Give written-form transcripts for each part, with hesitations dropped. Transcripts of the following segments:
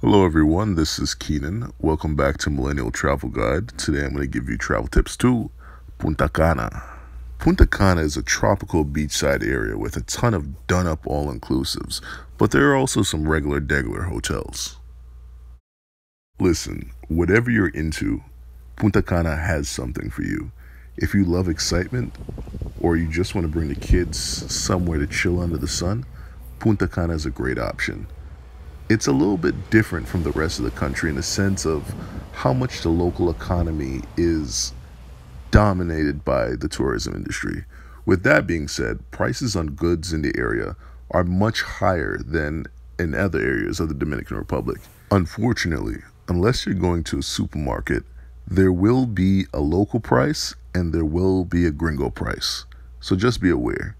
Hello everyone, this is Keenan. Welcome back to Millennial Travel Guide. Today I'm going to give you travel tips to Punta Cana. Punta Cana is a tropical beachside area with a ton of done-up all-inclusives, but there are also some regular degular hotels. Listen, whatever you're into, Punta Cana has something for you. If you love excitement, or you just want to bring the kids somewhere to chill under the sun, Punta Cana is a great option. It's a little bit different from the rest of the country in the sense of how much the local economy is dominated by the tourism industry. With that being said, prices on goods in the area are much higher than in other areas of the Dominican Republic. Unfortunately, unless you're going to a supermarket, there will be a local price and there will be a gringo price. So just be aware.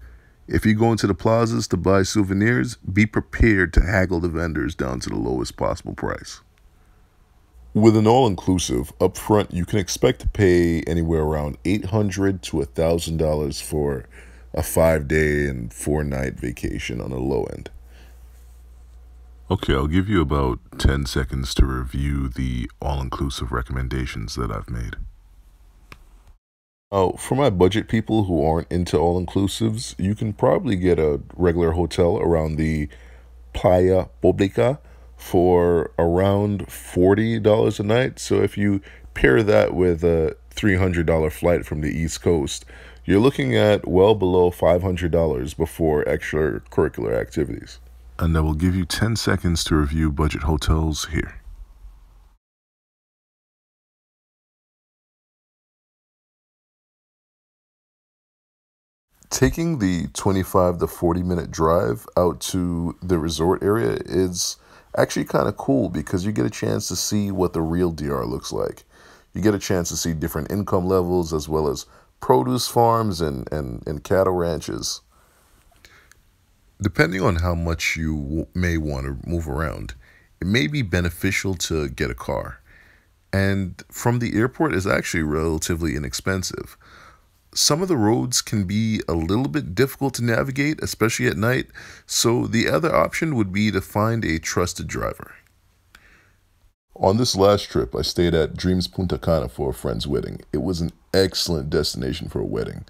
If you go into the plazas to buy souvenirs, be prepared to haggle the vendors down to the lowest possible price. With an all-inclusive, up front, you can expect to pay anywhere around $800 to $1,000 for a 5-day and 4-night vacation on the low end. Okay, I'll give you about 10 seconds to review the all-inclusive recommendations that I've made. For my budget people who aren't into all-inclusives, you can probably get a regular hotel around the Playa Publica for around $40 a night. So if you pair that with a $300 flight from the East Coast, you're looking at well below $500 before extracurricular activities. And I will give you 10 seconds to review budget hotels here. Taking the 25 to 40-minute drive out to the resort area is actually kind of cool because you get a chance to see what the real DR looks like. You get a chance to see different income levels as well as produce farms and cattle ranches. Depending on how much you may want to move around, it may be beneficial to get a car. And from the airport is actually relatively inexpensive. Some of the roads can be a little bit difficult to navigate, especially at night, so the other option would be to find a trusted driver. On this last trip, I stayed at Dreams Punta Cana for a friend's wedding. It was an excellent destination for a wedding.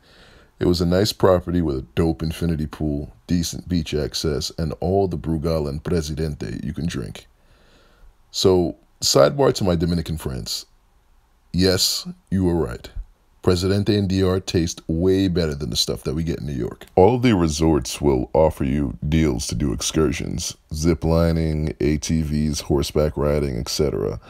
It was a nice property with a dope infinity pool, decent beach access, and all the Brugal and Presidente you can drink. So, sidebar to my Dominican friends. Yes, you were right. Presidente and DR taste way better than the stuff that we get in New York. All of the resorts will offer you deals to do excursions, zip lining, ATVs, horseback riding, etc.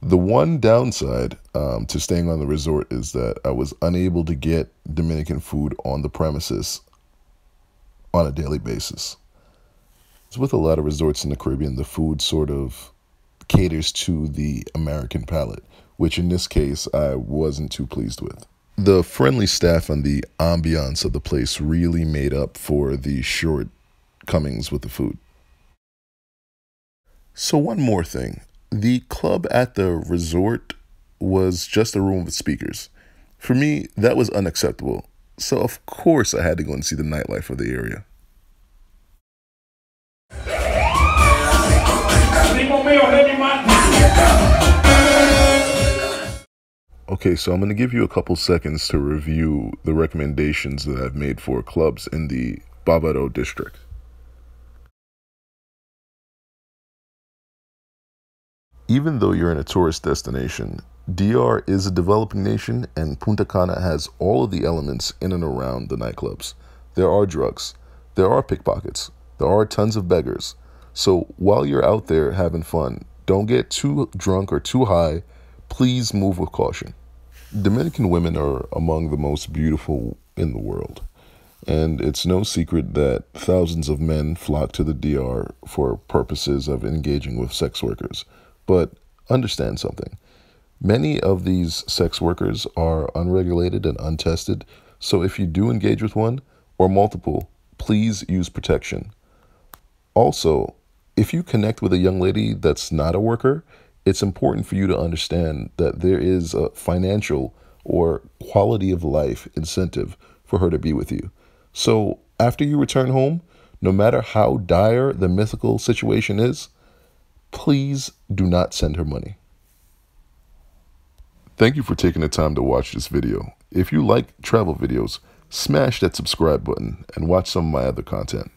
The one downside to staying on the resort is that I was unable to get Dominican food on the premises on a daily basis. It's with a lot of resorts in the Caribbean, the food sort of caters to the American palate, which in this case I wasn't too pleased with. The friendly staff and the ambiance of the place really made up for the shortcomings with the food. So one more thing. The club at the resort was just a room with speakers. For me, that was unacceptable. So of course I had to go and see the nightlife of the area. Okay, so I'm going to give you a couple seconds to review the recommendations that I've made for clubs in the Bavaro district. Even though you're in a tourist destination, DR is a developing nation and Punta Cana has all of the elements in and around the nightclubs. There are drugs, there are pickpockets, there are tons of beggars. So while you're out there having fun, don't get too drunk or too high. Please move with caution. Dominican women are among the most beautiful in the world, and it's no secret that thousands of men flock to the DR for purposes of engaging with sex workers. But understand something. Many of these sex workers are unregulated and untested, so if you do engage with one or multiple, please use protection. Also, if you connect with a young lady that's not a worker, it's important for you to understand that there is a financial or quality of life incentive for her to be with you. So after you return home, no matter how dire the mythical situation is, please do not send her money. Thank you for taking the time to watch this video. If you like travel videos, smash that subscribe button and watch some of my other content.